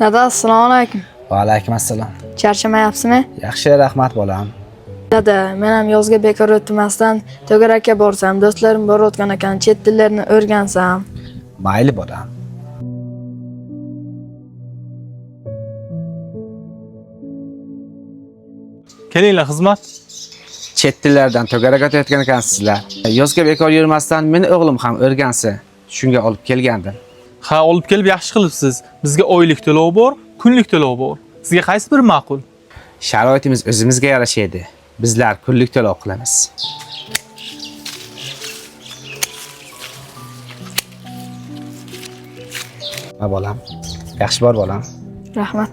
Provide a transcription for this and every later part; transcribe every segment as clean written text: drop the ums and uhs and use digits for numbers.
Dada, assalomu alaykum. Va alaykum assalom. Charchamayapsizmi? Yaxshi, rahmat bolam. Dada, men ham yozga bekor o'tmasdan to'garakka borsam, do'stlarim borayotgan ekan, chet tillarini o'rgansam. Mayli bolam. Kelinglar xizmat. Chet tillardan to'garak o'tayotgan ekansizlar. Yozga bekor yurmasdan meni o'g'lim ham o'rgansa, shunga olib kelgandim. Ha, olib kelib yaxshi qilibsiz. Bizga oylik to'lov bor, kunlik to'lov bor. Sizga qaysi biri ma'qul? Sharoitimiz o'zimizga yarashadi. Bizlar kunlik to'lov qilamiz. Va bolam. Yaxshi bor bolam. Rahmat.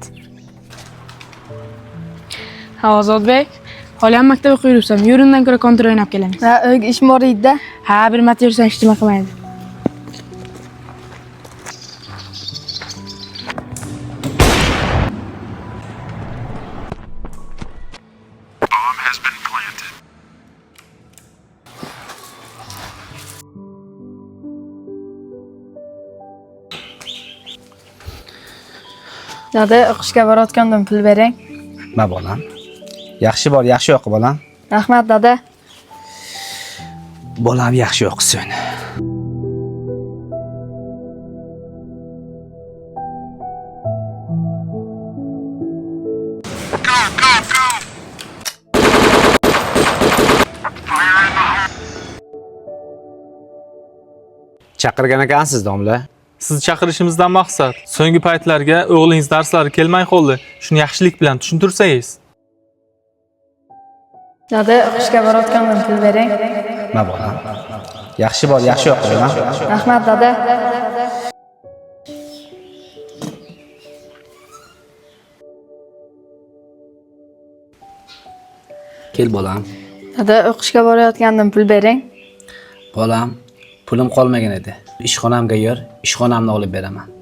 Ha, Ozodbek, hali ham maktab o'qib yuribsan. Yo'rindan ko'ra kontra o'ynab kelamiz. Ha, uyga ish bor edi-da. Ha, bir marta yursang hech nima qilmaydi. Dada, o'qishga borayotgandim, pul bering. Ma bolam. Yaxshi bor, yaxshi o'qi bolam. Rahmat, dada. Bolam yaxshi o'qisin. Chaqirgan ekansiz, domla. Sizni chaqirishimizdan maqsad so'nggi paytlarga o'g'lingiz darslari kelmay qoldi. Shuni yaxshilik bilan tushuntirsangiz. Dada, o'qishga borayotgandim, pul bering. Ma bolam. Yaxshi bor, yaxshi o'qi bolam. Rahmat, dada. Kel bolam. Dada, o'qishga borayotgandim, pul bering. Bolam, pulim qolmagan edi. Ishxonamga yur, ishxonamni olib beraman.